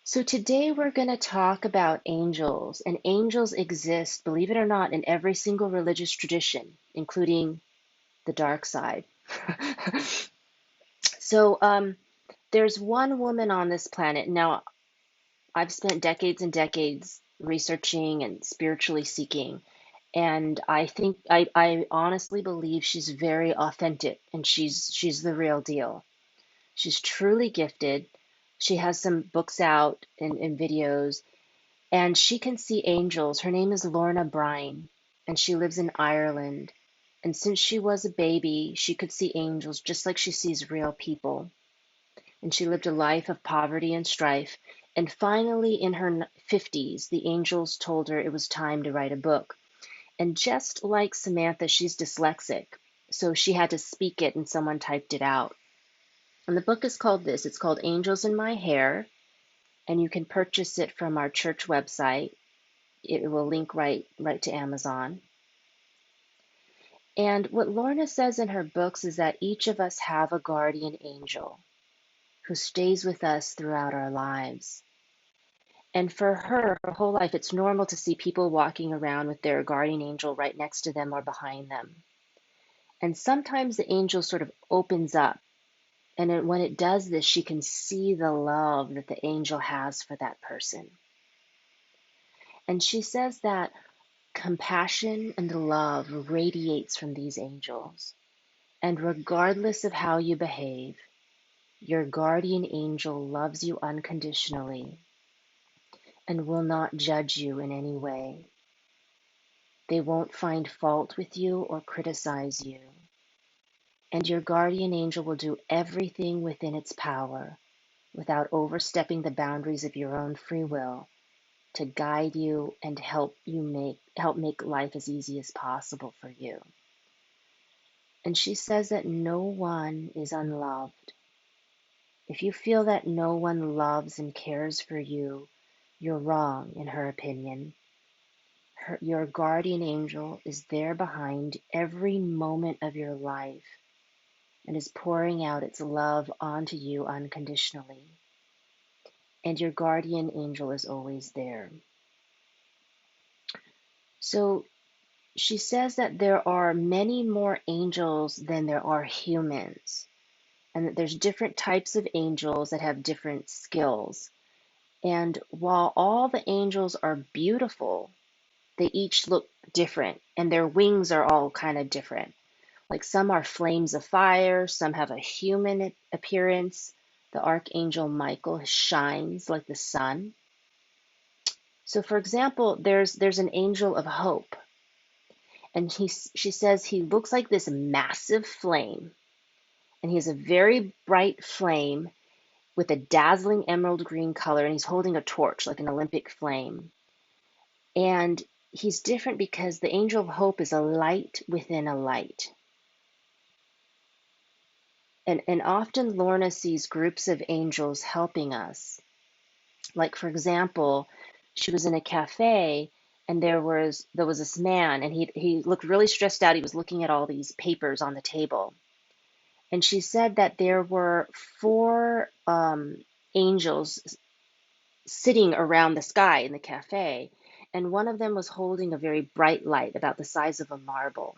So today we're going to talk about angels, and angels exist, believe it or not, in every single religious tradition, including the dark side. So there's one woman on this planet. Now, I've spent decades and decades researching and spiritually seeking, and I honestly believe she's very authentic, and she's the real deal. She's truly gifted. She has some books out and videos, and she can see angels. Her name is Lorna Brine, and she lives in Ireland. And since she was a baby, she could see angels just like she sees real people. And she lived a life of poverty and strife. And finally, in her 50s, the angels told her it was time to write a book. And just like Samantha, she's dyslexic. So she had to speak it, and someone typed it out. And the book is called this. It's called Angels in My Hair. And you can purchase it from our church website. It will link right to Amazon. And what Lorna says in her books is that each of us have a guardian angel who stays with us throughout our lives. And for her whole life, it's normal to see people walking around with their guardian angel right next to them or behind them. And sometimes the angel sort of opens up. And when it does this, she can see the love that the angel has for that person. And she says that compassion and love radiates from these angels. And regardless of how you behave, your guardian angel loves you unconditionally and will not judge you in any way. They won't find fault with you or criticize you. And your guardian angel will do everything within its power without overstepping the boundaries of your own free will to guide you and help make life as easy as possible for you. And she says that no one is unloved. If you feel that no one loves and cares for you, you're wrong, in her opinion. Your guardian angel is there behind every moment of your life and is pouring out its love onto you unconditionally. And your guardian angel is always there. So she says that there are many more angels than there are humans, and that there's different types of angels that have different skills. And while all the angels are beautiful, they each look different, and their wings are all kind of different. Like some are flames of fire, some have a human appearance. The archangel Michael shines like the sun. So, for example, there's an angel of hope, and she says he looks like this massive flame, and he has a very bright flame with a dazzling emerald green color, and he's holding a torch like an Olympic flame. And he's different because the angel of hope is a light within a light. And often Lorna sees groups of angels helping us. Like, for example, she was in a cafe, and there was this man, and he looked really stressed out. He was looking at all these papers on the table. And she said that there were four angels sitting around the sky in the cafe, and one of them was holding a very bright light about the size of a marble,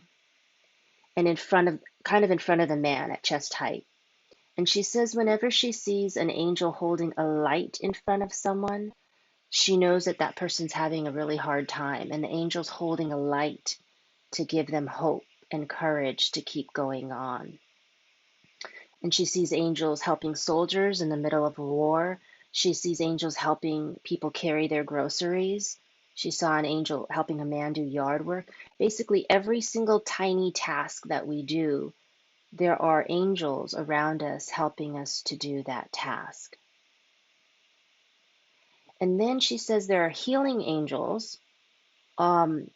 and in front of the man at chest height. And she says whenever she sees an angel holding a light in front of someone, she knows that that person's having a really hard time, and the angel's holding a light to give them hope and courage to keep going on. And she sees angels helping soldiers in the middle of a war. She sees angels helping people carry their groceries. She saw an angel helping a man do yard work. Basically, every single tiny task that we do, there are angels around us helping us to do that task. And then she says there are healing angels. Um,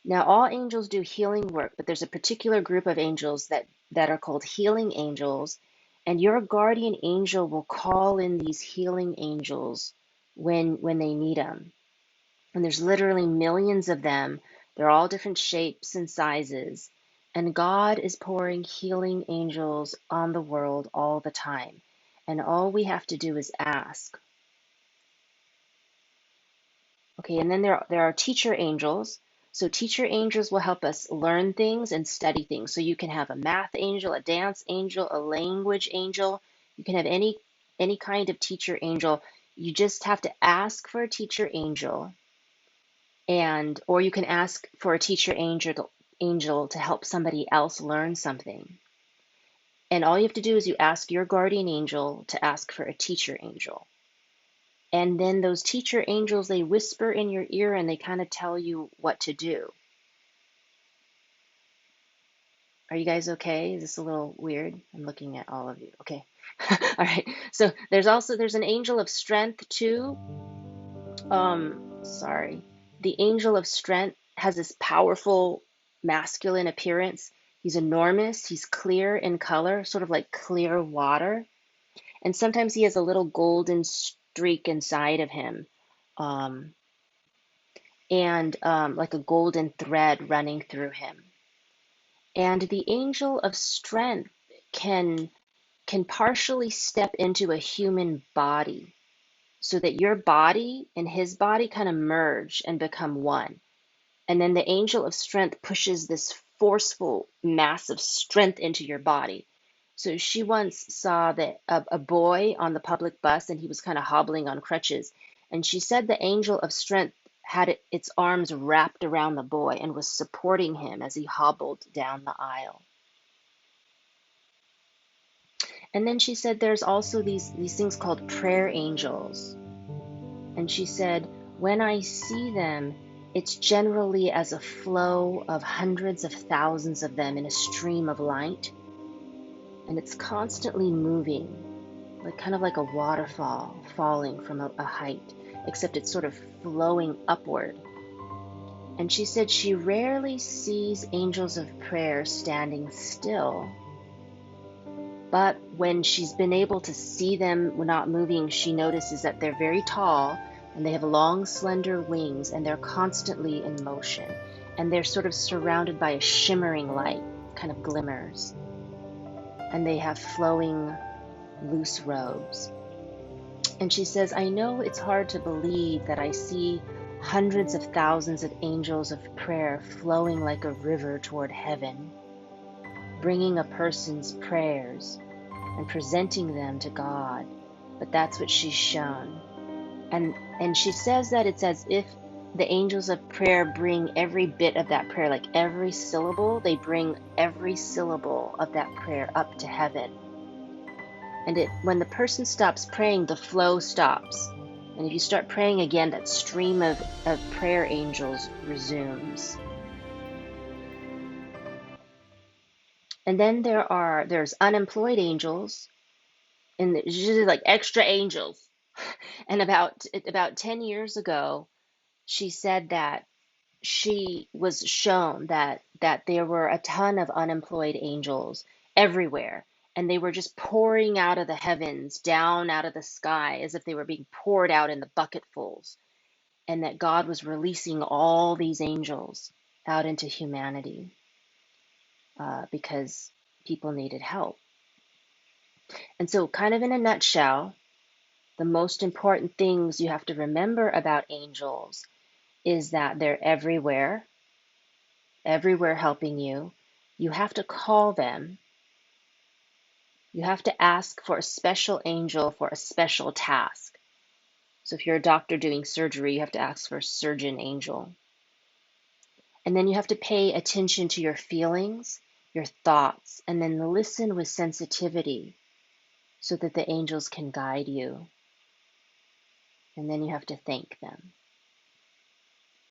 Now, all angels do healing work, but there's a particular group of angels that are called healing angels, and your guardian angel will call in these healing angels when they need them. And there's literally millions of them. They're all different shapes and sizes, and God is pouring healing angels on the world all the time. And all we have to do is ask. Okay, and then there are teacher angels. So teacher angels will help us learn things and study things. So you can have a math angel, a dance angel, a language angel. You can have any kind of teacher angel. You just have to ask for a teacher angel, and or you can ask for a teacher angel to help somebody else learn something. And all you have to do is you ask your guardian angel to ask for a teacher angel. And then those teacher angels, they whisper in your ear and they kind of tell you what to do. Are you guys okay? Is this a little weird? I'm looking at all of you. Okay. All right. So there's an angel of strength too. Sorry. The angel of strength has this powerful masculine appearance. He's enormous. He's clear in color, sort of like clear water. And sometimes he has a little golden streak inside of him. Um, and like a golden thread running through him. And the angel of strength can can partially step into a human body so that your body and his body kind of merge and become one. And then the angel of strength pushes this forceful, massive strength into your body. So she once saw that a boy on the public bus and he was kind of hobbling on crutches. And she said the angel of strength had its arms wrapped around the boy and was supporting him as he hobbled down the aisle. And then she said there's also these things called prayer angels. And she said, when I see them, it's generally as a flow of hundreds of thousands of them in a stream of light. And it's constantly moving, like kind of like a waterfall falling from a height, except it's sort of flowing upward. And she said she rarely sees angels of prayer standing still. But when she's been able to see them not moving, she notices that they're very tall and they have long, slender wings and they're constantly in motion. And they're sort of surrounded by a shimmering light, kind of glimmers. And they have flowing, loose robes. And she says, I know it's hard to believe that I see hundreds of thousands of angels of prayer flowing like a river toward heaven, bringing a person's prayers and presenting them to God. But that's what she's shown. And she says that it's as if the angels of prayer bring every bit of that prayer, like every syllable, they bring every syllable of that prayer up to heaven. And when the person stops praying, the flow stops. And if you start praying again, that stream of prayer angels resumes. And then there's unemployed angels, and there's usually like extra angels. And about 10 years ago, she said that she was shown that there were a ton of unemployed angels everywhere, and they were just pouring out of the heavens, down out of the sky, as if they were being poured out in the bucketfuls, and that God was releasing all these angels out into humanity because people needed help. And so, kind of in a nutshell, the most important things you have to remember about angels is that they're everywhere helping you. You have to call them. You have to ask for a special angel for a special task. So if you're a doctor doing surgery, you have to ask for a surgeon angel. And then you have to pay attention to your feelings, your thoughts, and then listen with sensitivity so that the angels can guide you. And then you have to thank them.